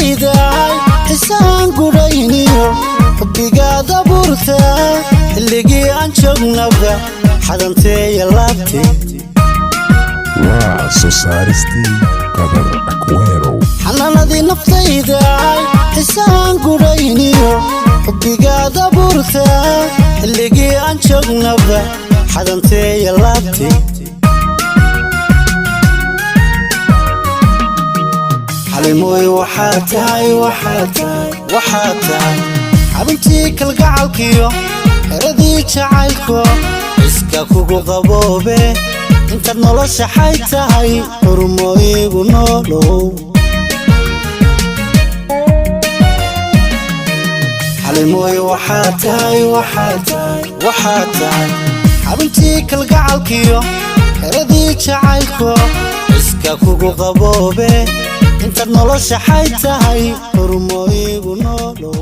naftaydaay xisaan gurayniyo xubbigaada burta xilligii aan joognaba xadanteeya laabtay waa soo saaristii qadar Aquero xanaanadii naftaydaay xisaan gurayniyo xubbigaada burta xilligii aan joognaba xadanteeya laabtay xalimoy waxaa tahay xaruntii kalgacalkiyo xeradii jacaylko iska kugu qaboobe intaad nolosha xay tahay xurmoyigu noolow xalimoy waxaa tahay xaruntii kalgacalkiyo xeradii jacaylko iska kugu qaboobe intaad nolosha xay tahay xurmoyigu noolow